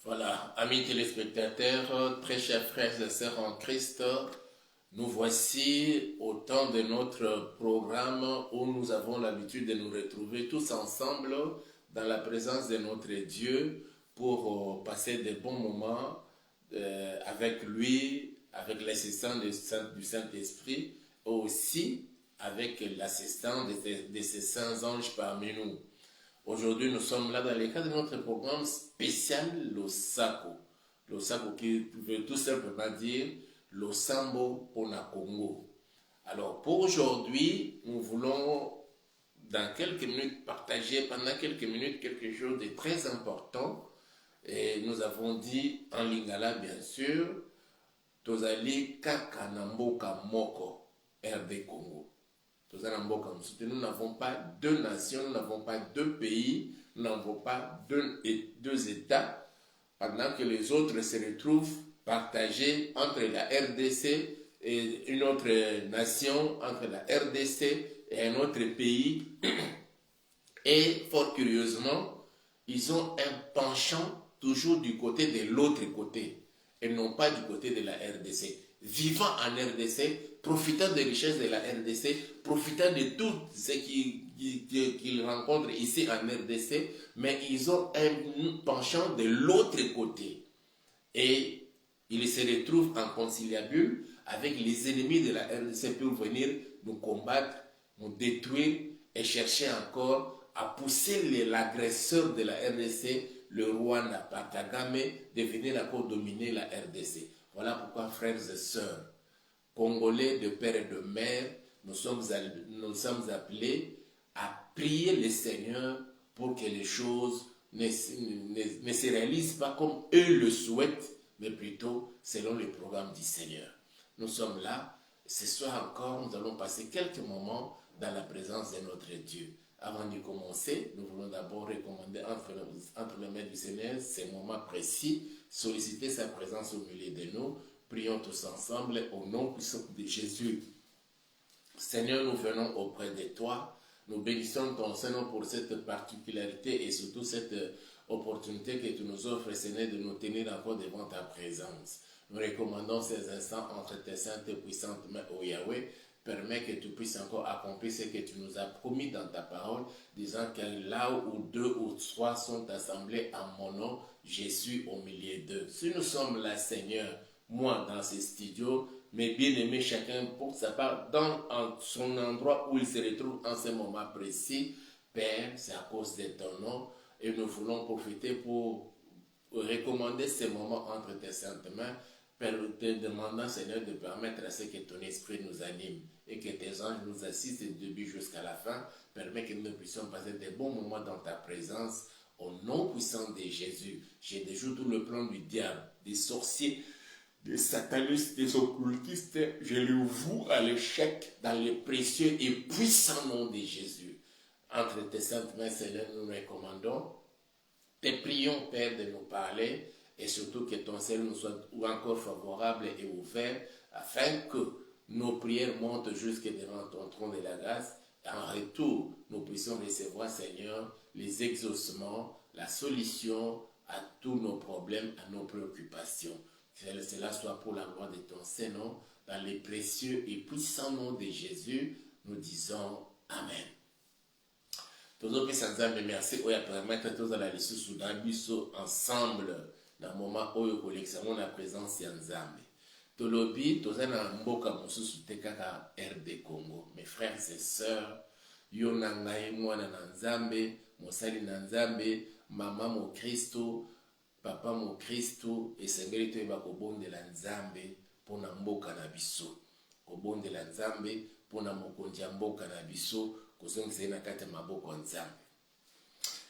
Voilà, amis téléspectateurs, très chers frères et sœurs en Christ, nous voici au temps de notre programme où nous avons l'habitude de nous retrouver tous ensemble dans la présence de notre Dieu pour passer de bons moments avec lui, avec l'assistance du Saint-Esprit, et aussi avec l'assistance de ces saints anges parmi nous. Aujourd'hui, nous sommes là dans le cadre de notre programme spécial Losako. Losako qui veut tout simplement dire Losambo Pona Congo. Alors pour aujourd'hui, nous voulons dans quelques minutes partager pendant quelques minutes quelque chose de très important. Et nous avons dit en lingala bien sûr, Tozali Kakanamboka Moko, RD Congo. Nous n'avons pas deux nations, nous n'avons pas deux pays, nous n'avons pas deux États, pendant que les autres se retrouvent partagés entre la RDC et une autre nation, entre la RDC et un autre pays. Et fort curieusement, ils ont un penchant toujours du côté de l'autre côté et non pas du côté de la RDC. Vivant en RDC, profitant des richesses de la RDC, profitant de tout ce qu'ils rencontrent ici en RDC, mais ils ont un penchant de l'autre côté. Et ils se retrouvent en conciliabule avec les ennemis de la RDC pour venir nous combattre, nous détruire et chercher encore à pousser l'agresseur de la RDC, le Rwanda, par Kagame, de venir encore dominer la RDC. Voilà pourquoi, frères et sœurs, Congolais de père et de mère, nous sommes appelés à prier le Seigneur pour que les choses ne se réalisent pas comme eux le souhaitent, mais plutôt selon le programme du Seigneur. Nous sommes là, ce soir encore, nous allons passer quelques moments dans la présence de notre Dieu. Avant de commencer, nous voulons d'abord recommander entre les mains du Seigneur ces moments précis, solliciter sa présence au milieu de nous. Prions tous ensemble au nom puissant de Jésus. Seigneur, nous venons auprès de toi. Nous bénissons ton Seigneur pour cette particularité et surtout cette opportunité que tu nous offres, Seigneur, de nous tenir encore devant ta présence. Nous recommandons ces instants entre tes saintes et puissantes mains, ô Yahweh. Permets que tu puisses encore accomplir ce que tu nous as promis dans ta parole, disant que là où deux ou trois sont assemblés en mon nom, je suis au milieu d'eux. Si nous sommes là, Seigneur, moi dans ces studios, mes bien-aimés, chacun pour sa part, dans son endroit où il se retrouve en ce moment précis, Père, c'est à cause de ton nom, et nous voulons profiter pour recommander ces moments entre tes saintes mains, te demandant, Seigneur, de permettre à ce que ton esprit nous anime et que tes anges nous assistent du début jusqu'à la fin. Permets que nous puissions passer des bons moments dans ta présence. Au nom puissant de Jésus, j'ai déjoué tout le plan du diable, des sorciers, des satanistes, des occultistes. Je les voue à l'échec dans le précieux et puissant nom de Jésus. Entre tes saintes mains, Seigneur, nous nous recommandons. Te prions, Père, de nous parler et surtout que ton ciel nous soit encore favorable et ouvert afin que nos prières montent jusque devant ton trône de la grâce. Et en retour, nous puissions recevoir, Seigneur, les exaucements, la solution à tous nos problèmes, à nos préoccupations. Que cela soit pour la gloire de ton Saint-Nom, dans les précieux et puissants noms de Jésus, nous disons Amen. Tozopesa nzambe merci oyo apermettre tozala lisusu na biso ensemble na moment oyo kolekisa ngo na présence ya nzambe. Tolobi toza na mboka mosusu te kaka RD Congo. Mes frères et sœurs, yo na ngai mwana na nzambe, mosali na nzambe, mama mo Kristo, papa mo Kristo, esengeli toyeba kobondela nzambe mpona mboka na biso. Kobondela nzambe mpona mokonzi ya mboka na biso.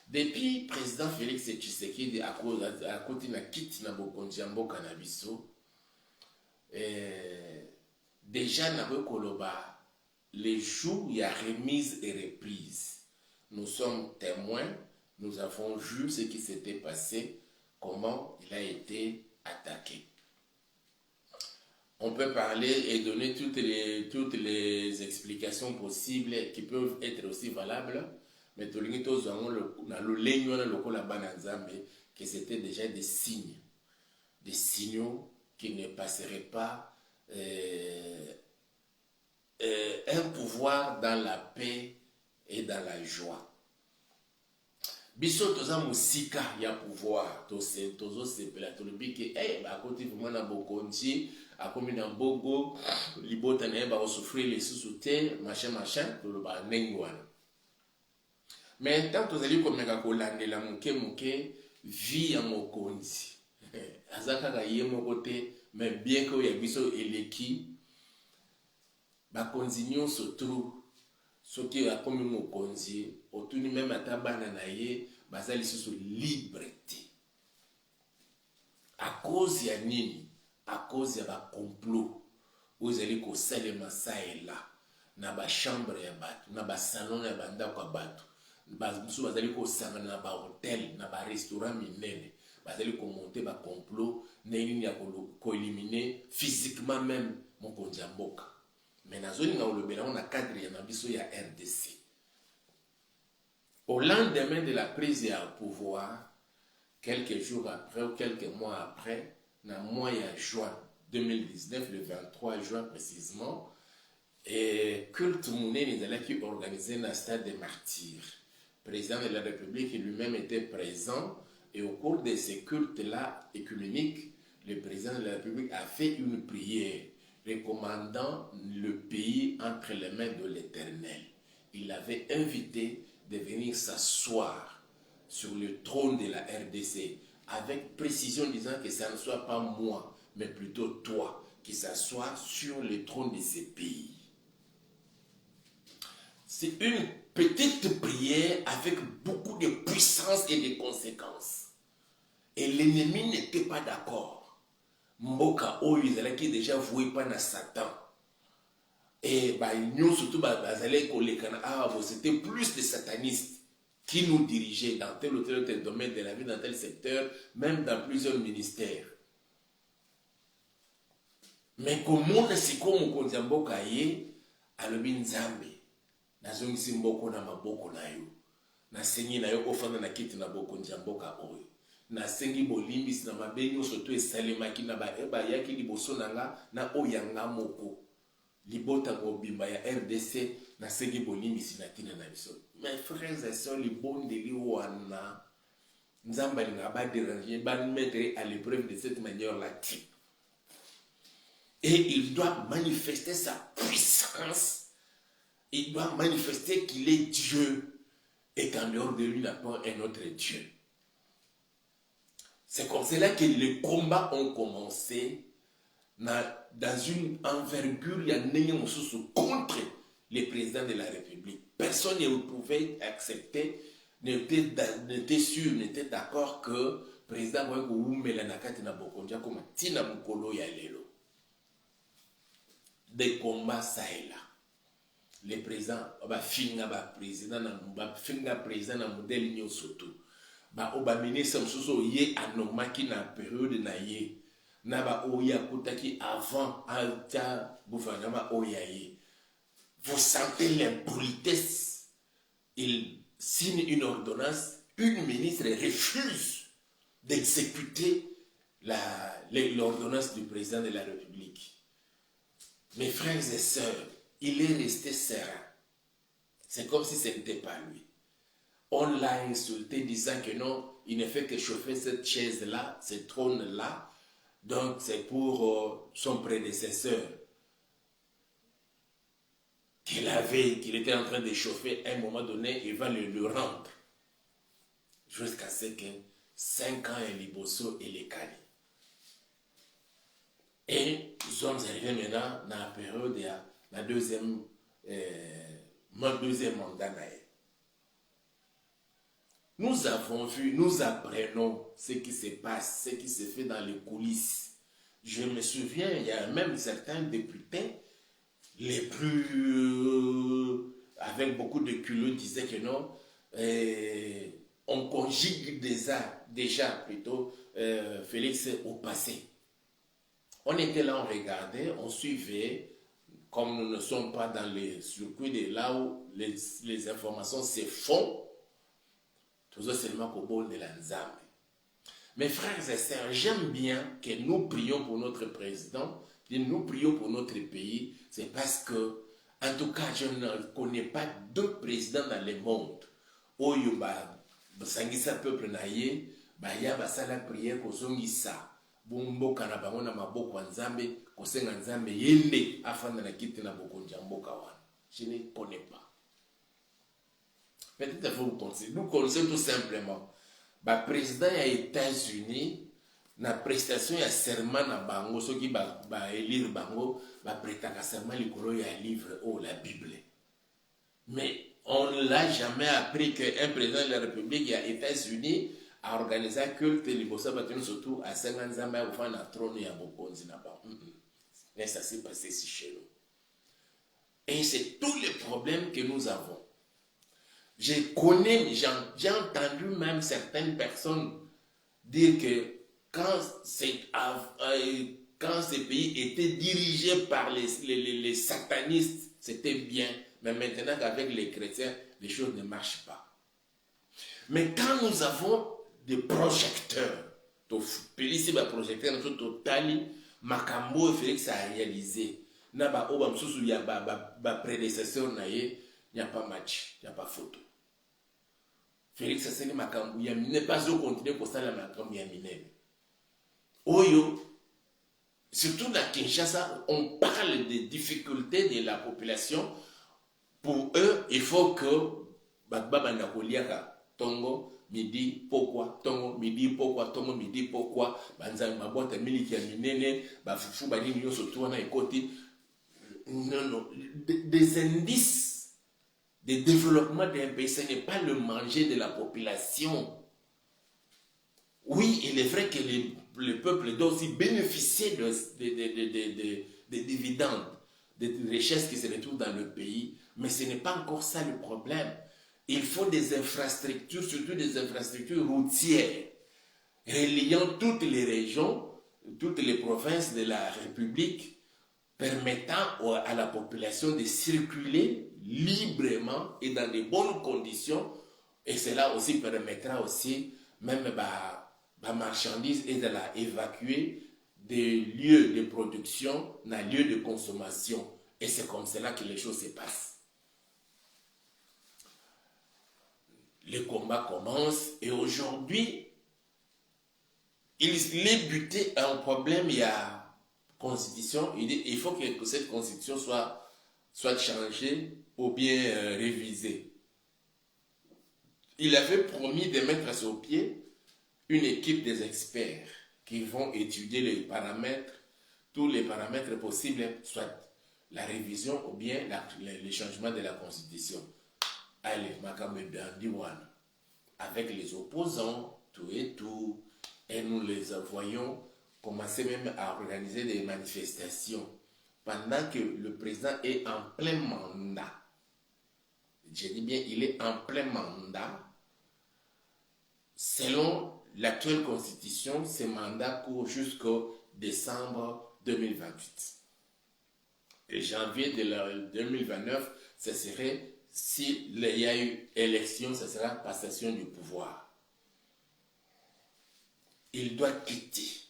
Depuis président Félix Tshisekedi a côté na kiti na bokonzi ya mboka na biso, déjà na koloba les jours il y a remise et reprise. Nous sommes témoins, nous avons vu ce qui s'était passé, comment il a été attaqué. On peut parler et donner toutes les explications possibles qui peuvent être aussi valables, mais tout le monde a le que c'était déjà des signes, des signaux qui ne passeraient pas un pouvoir dans la paix et dans la joie. Biso toza musika ya pouvoir tozo sepela tolobi ke bakoti vraiment na bokonzi akomi na mbogo libota na ye ba souffrir les sous-soutés machin toloba ndenge wana. Mais tant tozali komeka kolandela muke vie ya mokonzi aza kaka ye moko te, mais bien que ya biso eleki bakonzi nyonso tru soki akomi mokonzi otuni même ata bana na ye baza lisusu libre te. À cause ya nini? À cause ya bacomplot oyo ezali kosalema sa ela na bachambre ya bato, na basalon ya bandako ya bato, mosusu bazali kosangana na bahotel na barestaurant minene, bazali komonte bacomplot ndenge nini ya koelimine physiquement même mokonzi ya mboka. Mais nazolinga olobela na cadre ya biso ya RDC. Au lendemain de la prise à pouvoir, quelques jours après ou quelques mois après, dans le mois de juin 2019, le 23 juin précisément, et culte monnaie qui organisé dans le stade des martyrs. Le président de la République lui-même était présent, et au cours de ces cultes-là écuméniques, le président de la République a fait une prière recommandant le pays entre les mains de l'Éternel. Il avait invité de venir s'asseoir sur le trône de la RDC avec précision, disant que ça ne soit pas moi, mais plutôt toi qui s'assois sur le trône de ces pays. C'est une petite prière avec beaucoup de puissance et de conséquences. Et l'ennemi n'était pas d'accord. Mboka oyo ezalaki déjà voué par na Satan. Et nous surtout c'était plus de satanistes qui nous dirigeaient dans tel ou tel domaine de la vie, dans tel secteur, même dans plusieurs ministères. Mais comment est-ce qu'on mokonzi mboka ye alobi nzambe nazongisi mboko na maboko na yo na sengi na yo ofanda na kiti na bokonzi mboka oyo na sengi bolimbisi na mabenyo soto esalemaki na ba yaki liboso nanga na oyanga moko libota ngobimba ya RDC na sengi bolimbisi na tina na biso. Mes frères et sœurs, les bons délits wana nzamba linga ba déranger ba mettre à l'épreuve de cette manière-là. Et il doit manifester sa puissance. Il doit manifester qu'il est Dieu et qu'en dehors de lui, il n'y a pas un autre Dieu. C'est comme cela que les combats ont commencé dans une envergure, il y a un contre les présidents de la République. Personne ne pouvait accepter, n'était sûr, n'était d'accord que le président des combats ça et là. Le président, finga président na modèle nyo soto. Oba ministre msuso ye anomaki na période na ye. Na ba oya kutaki avant alta gouvernement oya ye. Vous sentez l'impolitesse. Il signe une ordonnance, une ministre refuse d'exécuter l'ordonnance du président de la République. Mes frères et sœurs, il est resté serein. C'est comme si ce n'était pas lui. On l'a insulté disant que non, il ne fait que chauffer cette chaise-là, ce trône-là. Donc c'est pour son prédécesseur qu'il était en train de chauffer. À un moment donné, il va le rendre. Jusqu'à ce que 5 ans et Liboso et les Kali. Et nous sommes arrivés maintenant dans la période de la deuxième mandat. Nous avons vu, nous apprenons ce qui se passe, ce qui se fait dans les coulisses. Je me souviens, il y a même certains députés, les plus avec beaucoup de culot, disaient que non, on conjugue déjà plutôt Félix au passé. On était là, on regardait, on suivait, comme nous ne sommes pas dans les circuits de là où les informations se font, toujours seulement au bol de la Nzambe. Mes frères et sœurs, j'aime bien que nous prions pour notre président, que nous prions pour notre pays. C'est parce que, en tout cas, je ne connais pas deux présidents dans le monde. Oyo sangisa peuple naye, ya basala prière ko zongisa. Bomboka na bango na maboko ya Nzambe, kosenga Nzambe yende afanda na kiti na bokonzi ya mboka wana. Je ne connais pas. Peut-être vous connaissez. Nous connaissons tout simplement. Président des États-Unis, na prestation ya serment na bango, ceux qui élire bango, prêtaka serment likolo ya livre, la Bible. Mais on ne l'a jamais appris qu'un président de la République des États-Unis a organisé un culte libosa batenu surtout à 50 ans au fond na trône ya bokonzi na bango. Mais ça s'est passé ici chez nous. Et c'est tous les problèmes que nous avons. J'ai entendu même certaines personnes dire que quand ces pays étaient dirigés par les satanistes, c'était bien. Mais maintenant qu'avec les chrétiens, les choses ne marchent pas. Mais quand nous avons des projecteurs, ici, projecteur, nous totali, Makambo et Félix a réalisé. Naba Obam Soussou, il y a prédécesseur, il n'y a pas match, il n'y a pas photo. Félix Asseni Makambo, il n'y a pas au continent pour ça, la Makambo, il y a miné. Oyo, surtout dans Kinshasa, on parle des difficultés de la population. Pour eux, il faut que Bagba Nakoliaka, Tongo, midi, pourquoi, Tongo, midi, pourquoi, Tongo, midi, pourquoi, Banzan, ma boîte à miliki à minene, Bafoufou, Banigno, surtout, on a écouté. Non, des indices de développement d'un pays, ce n'est pas le manger de la population. Oui, il est vrai que le peuple doit aussi bénéficier des dividendes, des richesses qui se retrouvent dans le pays, mais ce n'est pas encore ça le problème. Il faut des infrastructures, surtout des infrastructures routières, reliant toutes les régions, toutes les provinces de la République, permettant à la population de circuler librement et dans de bonnes conditions, et cela aussi permettra aussi même marchandises et de la évacuer des lieux de production dans lieux de consommation, et c'est comme cela que les choses se passent. Le combat commence et aujourd'hui il est buté à un problème. Il y a constitution, il faut que cette constitution soit changée ou bien révisée. Il avait promis de mettre à son pied une équipe des experts qui vont étudier les paramètres, tous les paramètres possibles, soit la révision ou bien le changement de la constitution. Allez, avec les opposants, tout et tout, et nous les voyons commencer même à organiser des manifestations pendant que le président est en plein mandat. Je dis bien, il est en plein mandat. Selon l'actuelle constitution, ce mandat court jusqu'au décembre 2028. Et janvier 2029, ce serait, s'il y a eu élection, ce sera passation du pouvoir. Il doit quitter.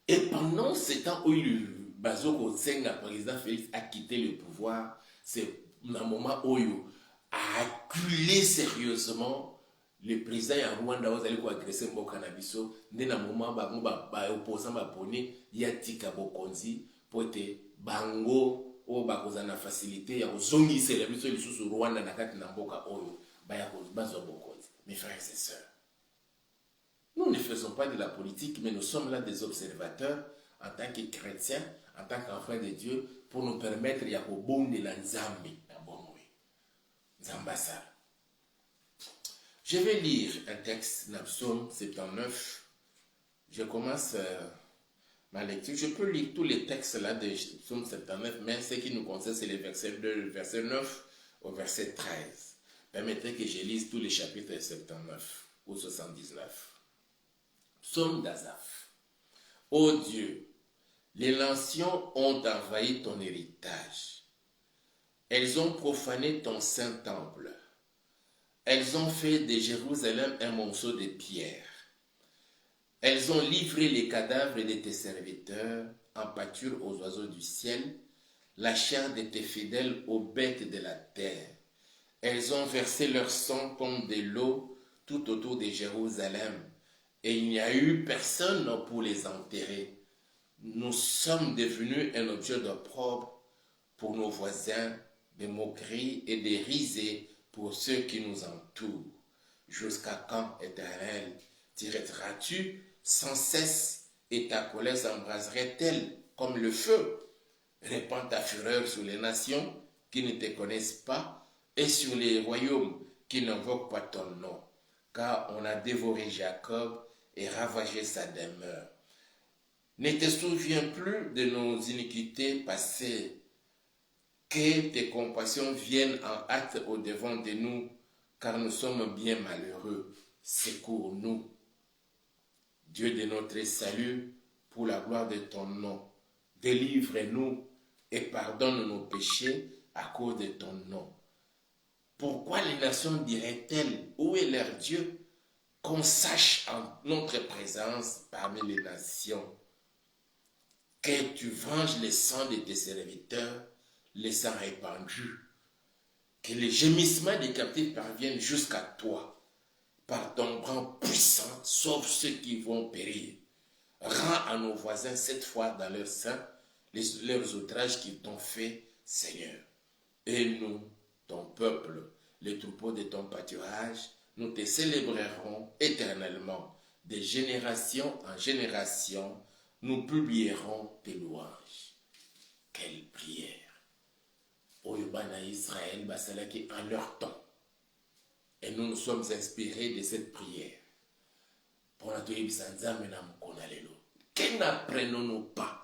Et pendant ce temps où le Bazoko Tsenga, président Félix, a quitté le pouvoir, c'est un moment où il a acculé sérieusement le président en Rwanda, où il a agressé Mboka Nabiso, dans un moment où opposant Baponi, il y a Tika Bokonzi, pour être Bango, où il a une facilité, il y a Zongi, c'est la mission de Rwanda, dans un Mboka Oyo, Bazo Bokonzi. Mes frères et sœurs, nous ne faisons pas de la politique, mais nous sommes là des observateurs en tant que chrétiens, en tant qu'enfants de Dieu, pour nous permettre de bon de la Nzambi. Je vais lire un texte dans Psaume 79. Je commence ma lecture. Je peux lire tous les textes là de Psaume 79, mais ce qui nous concerne, c'est les versets 2, le verset 9 au verset 13. Permettez que je lise tous les chapitres de 79 ou 79. Psaume d'Asaph. Ô Dieu, les nations ont envahi ton héritage. Elles ont profané ton saint temple. Elles ont fait de Jérusalem un monceau de pierre. Elles ont livré les cadavres de tes serviteurs en pâture aux oiseaux du ciel, la chair de tes fidèles aux bêtes de la terre. Elles ont versé leur sang comme de l'eau tout autour de Jérusalem, et il n'y a eu personne pour les enterrer. Nous sommes devenus un objet d'opprobre pour nos voisins, de moquerie et de risées pour ceux qui nous entourent. Jusqu'à quand, Éternel, tireras-tu sans cesse et ta colère s'embraserait-elle comme le feu? Répands ta fureur sur les nations qui ne te connaissent pas et sur les royaumes qui n'invoquent pas ton nom, car on a dévoré Jacob et ravagé sa demeure. Ne te souviens plus de nos iniquités passées, que tes compassions viennent en hâte au-devant de nous, car nous sommes bien malheureux. Secours-nous, Dieu de notre salut, pour la gloire de ton nom. Délivre-nous et pardonne nos péchés à cause de ton nom. Pourquoi les nations diraient-elles, où est leur Dieu? Qu'on sache en notre présence parmi les nations. Que tu venges les sangs de tes serviteurs, les sangs répandus. Que les gémissements des captifs parviennent jusqu'à toi. Par ton bras puissant, sauve ceux qui vont périr. Rends à nos voisins cette fois dans leur sein leurs outrages qu'ils t'ont fait, Seigneur. Et nous, ton peuple, les troupeaux de ton pâturage, nous te célébrerons éternellement. De génération en génération, nous publierons tes louanges. Quelle prière! Oyobana Israël, basalaki en leur temps. Et nous nous sommes inspirés de cette prière. Pour notre Ibisanzame na Mkonalelo. Que n'apprenons-nous pas?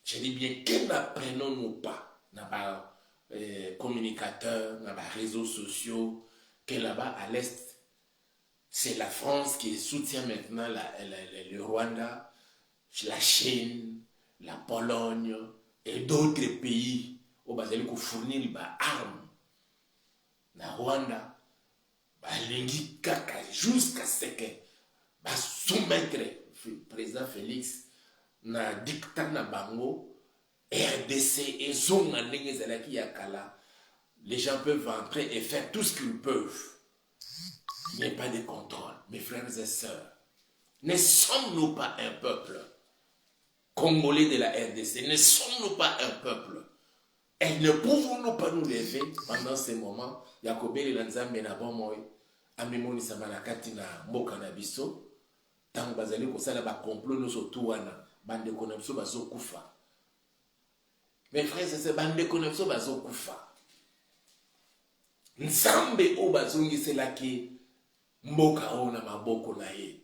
Je dis bien, que n'apprenons-nous pas? N'a pas communicateurs, n'a pas réseaux sociaux, que là-bas à l'Est, c'est la France qui soutient maintenant le Rwanda, la Chine, la Pologne et d'autres pays où ils vont fournir des armes. Na Rwanda, balingi kaka jusqu'à ce que soumettre le président Félix na dictat na bango RDC et zonga ndenge zalaki yakala. Les gens peuvent entrer et faire tout ce qu'ils peuvent. Il n'y a pas de contrôle. Mes frères et sœurs, ne sommes-nous pas un peuple congolais de la RDC? Ne sommes-nous pas un peuple? Et ne pouvons-nous pas nous lever pendant ces moments? Yakobeli na nzambe na bomoi amimoni samanakati na mboka na biso tango bazali kosala ba complot nyonso tu wana bandeko na biso bazokufa. Mes frères et sœurs, bandeko na biso bazokufa. Nzambe o bazongiselaki mboka o na maboko na ye.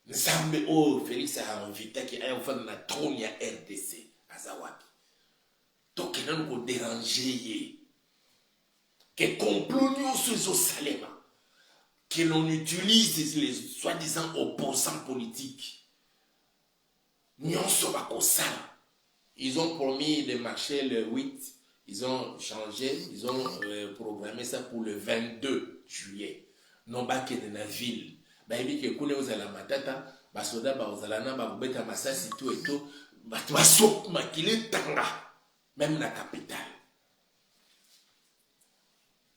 Nzambe o Félix a invitaki ayofana na trône ya RDC azawapi. Donc il nous déranger. Que complot nyonso ezosalema, que l'on utilise les soi-disant opposants politiques. Nyonso bakosala. Ils ont promis de marcher le 8, ils ont changé, ils ont programmé ça pour le 22 juillet. Non ba ke de la ville. Ba ebi ke kule ozala matata, ba soda ba ozala na ba beta masasi tout et tout, ba to sop makile tanga même la capitale.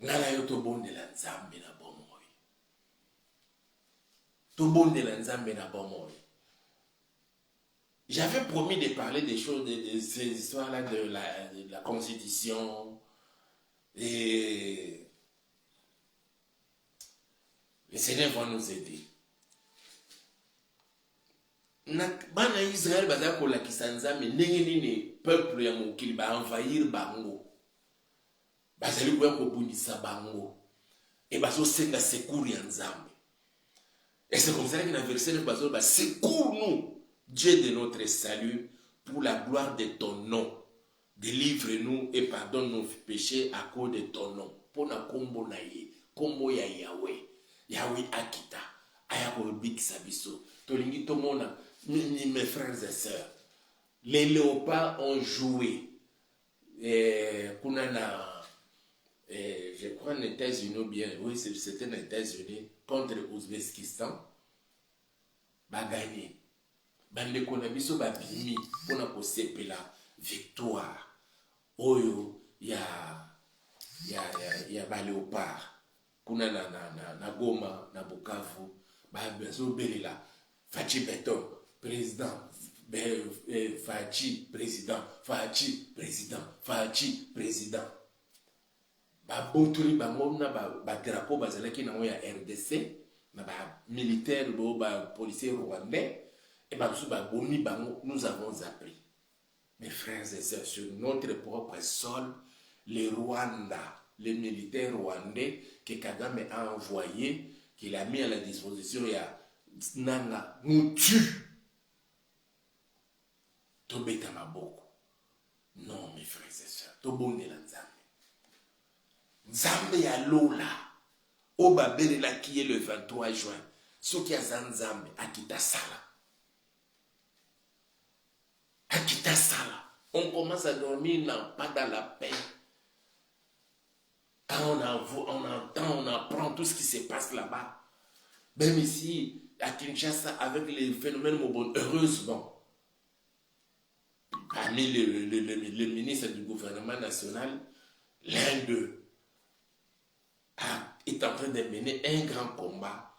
Nala yo to bonde la nzambe na bomoi. To bonde la nzambe na bomoi. J'avais promis de parler des choses, de ces histoires-là de la Constitution. Et le Seigneur va nous aider. Bana Israël baza ko la kisanzame ndenge nini peuple ya mokili ba envahir bango. Bazali ko bundisa bango. Et bazo senga secours ya nzambe. Et c'est comme ça que dans le verset 9 bazo ba secours-nous, Dieu de notre salut, pour la gloire de ton nom. Délivre-nous et pardonne nos péchés à cause de ton nom. Pona kombo na ye, kombo ya Yahweh. Yahweh akita, ayako bikisa biso. Tolingi tomona, mes frères et sœurs. Les léopards ont joué. Je crois aux États-Unis bien, oui, c'était aux États-Unis contre l'Ouzbékistan. gagné. Bandeko na biso babimi pona ko sepela victoire. Oyo ya Léopard. Kuna na Goma, na Bukavu, bazo belela Fachi Beton, président, Fachi président, Fachi président, Fachi président. Babotuli bamona ba drapeau bazalaki na ya RDC, na ba militaire ba policier rwandais et nous avons appris. Mes frères et sœurs, sur notre propre sol, les Rwanda, les militaires rwandais que Kagame a envoyés, qu'il a mis à la disposition, il y a Nanga, nous tue. Tobeta maboko. Non, mes frères et sœurs, Tobonde la Nzambe. Nzambe ya Lola, Obabele la qui est le 23 juin, ce qui a Nzambe, Akita Sala. Akita Sala. On commence à dormir, pas dans la paix. Quand on entend, on apprend tout ce qui se passe là-bas. Même ici, à Kinshasa, avec les phénomènes Mobon, heureusement, parmi les ministres du gouvernement national, l'un d'eux est en train de mener un grand combat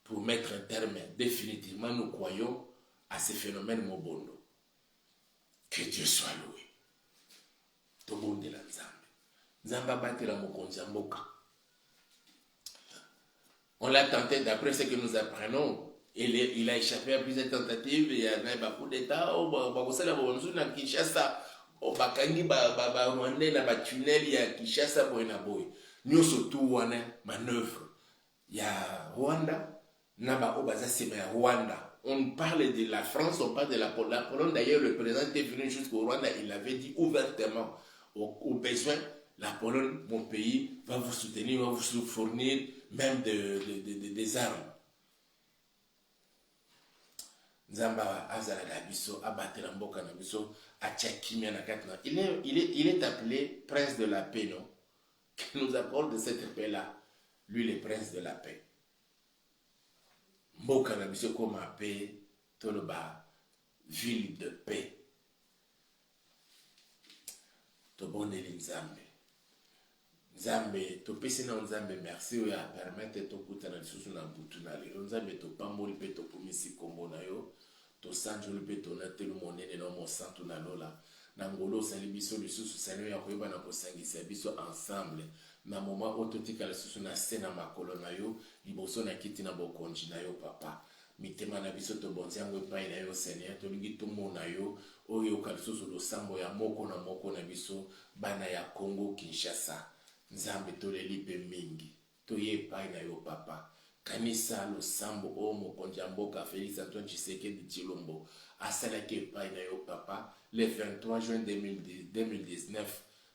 pour mettre un terme définitivement, nous croyons, à ces phénomènes Mobondo. Que Dieu soit loué. Tout le monde est là, Nzamba batela mokonzi ya mboka. On l'a tenté, d'après ce que nous apprenons, il a échappé à plusieurs tentatives, il y a un coup d'État, na Kinshasa, bakangi Rwandais na ba tunnel ya Kinshasa boyena boy. Nyoso tout wana manœuvre. Ya Rwanda na ba obaza sema ya Rwanda. On parle de la France, on parle de la Pologne. D'ailleurs, le président est venu jusqu'au Rwanda, il avait dit ouvertement aux besoins, la Pologne, mon pays, va vous soutenir, va vous fournir même des armes. Nzamba azala na biso, abatela mboka na biso, atchakimia na katna. Il est appelé prince de la paix, non? Qui nous accorde cette paix-là. Lui, le prince de la paix. Mboka na biso comme paix, toloba, ville de paix. Toboneli Nzambe. Nzambe, topesi na Nzambe merci oyo a permettre tokutana lisusu na butu na lelo. Nzambe topamboli mpe topomisi kombo na yo. Tosanjoli mpe tonateli monene na mosantu na lola. Na ngolo osali biso lisusu sani ya koyeba na kosangisa biso ensemble. Na moment oyo totika lisusu na se na makolo na yo, liboso na kiti na bokonzi na yo papa. Mitema na biso tobonzi yango epai na yo Seigneur, tolingi tomona yo oyo kalisusu losambo ya moko na moko na biso bana ya Congo Kinshasa. Nzambe toleli pe mingi toye epai na yo papa. Kanisa losambo o mokonzi ya mboka Félix Antoine Tshisekedi Tshilombo asalaki epai na yo papa le 23 juin 2019.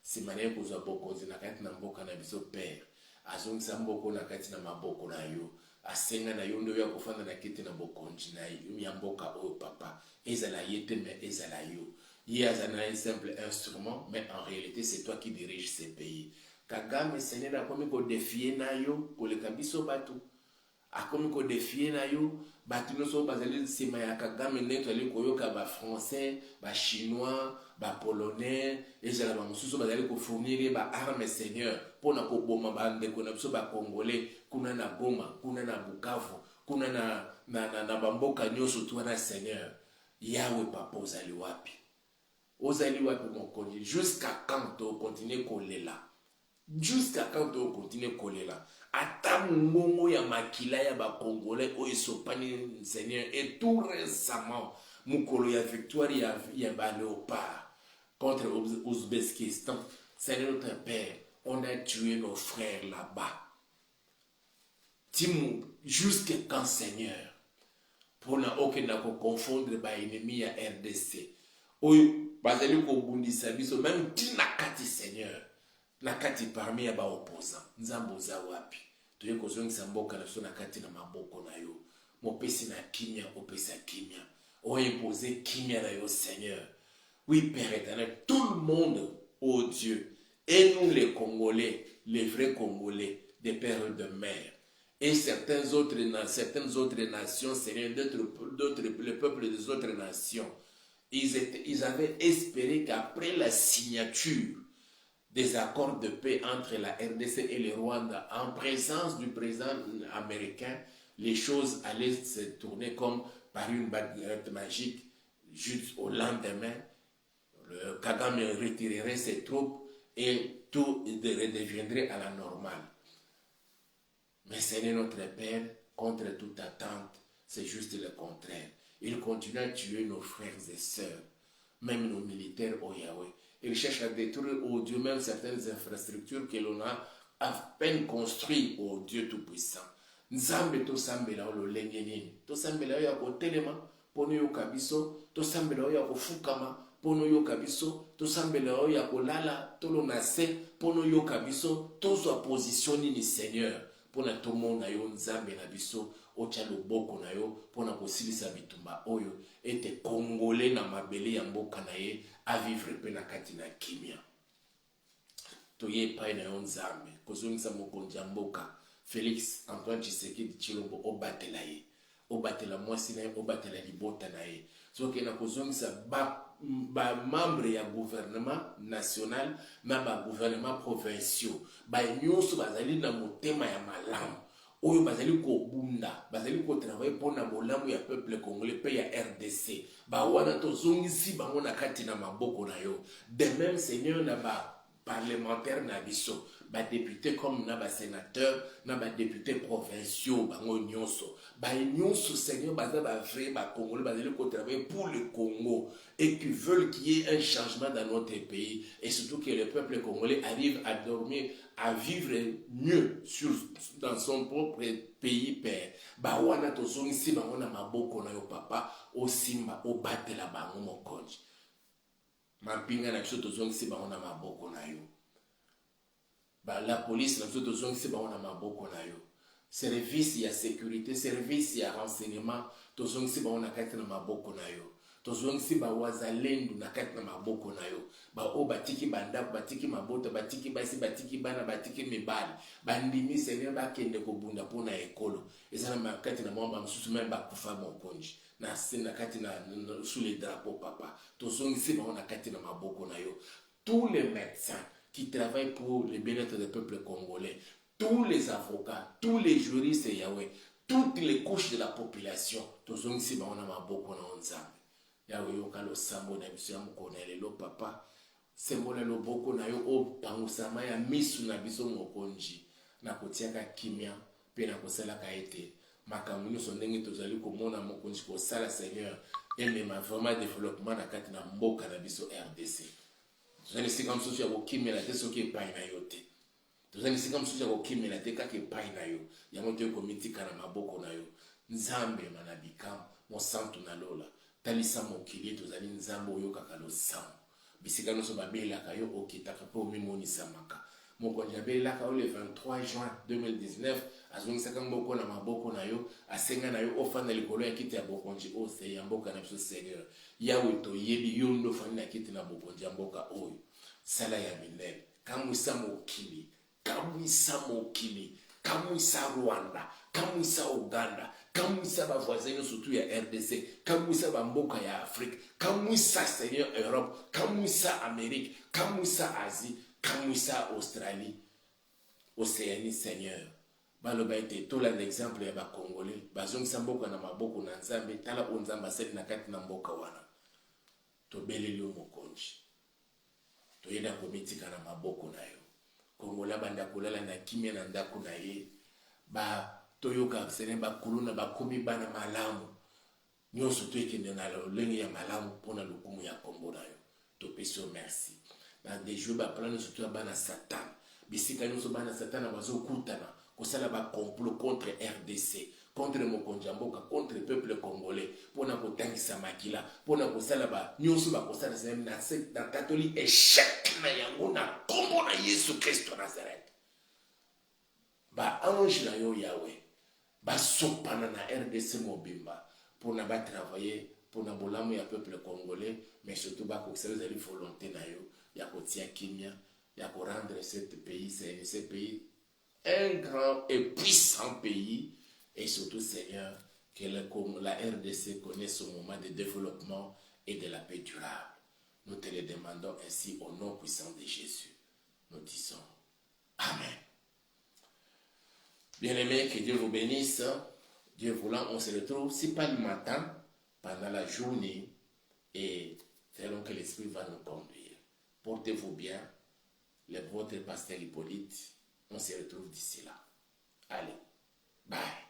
Simane ya kozwa bokonzi na kati na mboka na biso père. Azongisa mboko na kati na maboko na yo. Asenga na yo ndo ya kofanda na kiti na bokonzi na yo ya mboka oyo papa. Ezala yete mais ezala yo. Yazana un simple instrument, mais en réalité c'est toi qui diriges ces pays. Kagame Seigneur a komi ko défier na yo koleka biso bato. A komi ko défier na yo bato nyonso bazali sima ya Kagame neto ali koyoka ba français, ba chinois, ba polonais, ezala ba mosusu bazali ko fournir ba armes Seigneur pona ko boma ba ndeko na biso ba congolais kuna na Goma, kuna na Bukavu, kuna na bamboka nyonso tu na Seigneur. Yawe papa ozali wapi? Ozali wapi mokonzi? Jusqu'à quand tu continues kolela? Jusqu'à quand tu continues kolela? Ata mongo ya makila ya ba congolais o esopani Seigneur, et tout récemment mukolo ya victoire ya ba Léopard contre Ouzbékistan. Seigneur notre Père, on a tué nos frères là-bas. Dis-moi, jusqu'à quand Seigneur? Pour na okenda ko confondre ba ennemi ya RDC. Oyo bazali ko bundisa biso même tina kati Seigneur. Na kati parmi ya ba opposant. Nzambo za wapi? Toye ko zongisa mboka na so na kati na maboko na yo. Mopesi na kimia, opesa kimia. O imposer kimia na yo Seigneur. Oui Père éternel, tout le monde, oh Dieu, et nous les Congolais, les vrais Congolais, des pères de mère, Et certaines autres nations, Seigneur, le peuple des autres nations, ils avaient espéré qu'après la signature des accords de paix entre la RDC et le Rwanda, en présence du président américain, les choses allaient se tourner comme par une baguette magique. Juste au lendemain, le Kagame retirerait ses troupes et tout redeviendrait à la normale. Mais Seigneur notre Père, contre toute attente, c'est juste le contraire. Il continue à tuer nos frères et sœurs, même nos militaires au Yahweh. Il cherche à détruire au Dieu même certaines infrastructures que l'on a à peine construites au Dieu Tout-Puissant. Nzambe to sambela lo lengenini. To sambela ya ko telema pono yo kabiso, to sambela ya ko fukama pono yo kabiso, to sambela ya ko lala to lo nase pono yo kabiso, to so position ni Seigneur. Pona tomona yo nzambe na biso ocha loboko na yo pona kosilisa bitumba oyo ete Congolais na mabele ya mboka na ye a vivre pe na kati na kimia. Toye pai na yo nzambe kozongisa mokonzi ya mboka Félix Antoine Tshisekedi Tshilombo obatela ye, obatela mwasi na ye, obatela libota na ye. Soki na kozongisa ba membre ya gouvernement national na ba gouvernement provinciaux ba nyonso bazali na motema ya malamu oyo bazali ko bunda bazali ko travailler pona bolamu ya peuple congolais pe ya RDC ba wana to zongisi bango na kati na maboko na yo. De même Seigneur na ba parlementaire na biso ba député comme na ba sénateur na ba député provinciaux bango nyonso ba nyonso Seigneur baza ba vrai ba congolais bazali ko travailler pour le Congo et qui veulent qu'il y ait un changement dans notre pays et surtout que le peuple congolais arrive à dormir, à vivre mieux dans son propre pays père. Ba wana to zongisi bango na maboko na yo papa o simba o batela bango mokonzi mapinga na biso to zongisi bango na maboko na yo. La police na biso to zongisi bango na maboko na yo. Service ya sécurité, service ya renseignement to zongisi bango na kati na maboko na yo. Tozongisi ba wazalendo na kati na maboko na yo. Ba o batiki bandako, batiki mabota, batiki basi, batiki bana, batiki mibali. Bandimi Seigneur bakende ko bunda pona ekolo. Ezana makati na mwamba msusu même bakufa mokonji. Na sina kati na sous les drapeaux papa. Tozongisi bango na kati na maboko na yo. Tous les médecins qui travaillent pour le bien-être des peuples congolais, tous les avocats, tous les juristes Yahweh, toutes les couches de la population, tozongisi bango na maboko na nzambe. Yahweh yoka lo sambo na biso ya mukonele lo papa sembola lo boko na yo o pangusama ya misu na biso mokonji na kotiaka kimia pe na kosala ka ete makambo nyonso ndenge tozali komona mokonji kosala Seigneur emema vraiment développement na kati na mboka na biso RDC. Tozali sika mosusu ya kokimela te soki epai na yo te. Tozali sika mosusu ya kokimela te kaka epai na yo yango to komitika na maboko na yo. Nzambe manabikam mosantu na lola talisa mokili tozali nzambe oyo kaka losambo bisika nyonso babelaka yo okitaka mpe omimonisamaka mokonzi abelelaka yo le 23 juin 2019 azongisaka mboka na maboko na yo asenga na yo ofanda likolo ya kiti ya bokonzi oyo ya mboka na biso Seigneur Yawe toyebi yo ndo ofandi na kiti na bokonzi ya mboka oyo sala ya minene kamwisa mokili kamwisa Rwanda kamwisa Uganda kamwisa ba voisins surtout ya RDC kamwisa ba mboka ya Afrique kamwisa Seigneur Europe kamwisa Amérique kamwisa Asie kamwisa Australie Océanie Seigneur baloba ete tola l'exemple ya ba Congolais bazongisa mboka na maboko na nzambe tala onzamba seli na kati na mboka wana tobeleli yo mokonzi toyeda komitika na maboko na yo Kongola banda kolala na kimia na ndako na ye ba toyoka sene bakuluna bakomi bana malamu nyonso toekende na lolenge ya malamu pona lokumu ya kombo na yo topesi yo merci na dejoue baplano surtout ya bana satan bisika nyonso bana satan bazokutana kosala ba complot contre RDC contre mokonzi ya mboka contre le peuple congolais pona kotangisa makila pona kosala ba nyonso bakosala sene na secte na catholique échec na yango na kombo na Yesu Kristo Nazareth ba ange na yo Yahweh basopana na RDC mobimba pona ba travailler pona bolamu ya peuple congolais mais surtout ba kokisa ezali volonté na yo ya kotia kimia ya ko rendre ce pays un grand et puissant pays. Et surtout, Seigneur, que la RDC connaisse ce moment de développement et de la paix durable. Nous te le demandons ainsi au nom puissant de Jésus. Nous disons Amen. Bien-aimés, que Dieu vous bénisse. Dieu voulant, on se retrouve, si pas le matin, pendant la journée, et selon que l'Esprit va nous conduire. Portez-vous bien. Votre pasteur Hippolyte, on se retrouve d'ici là. Allez, bye.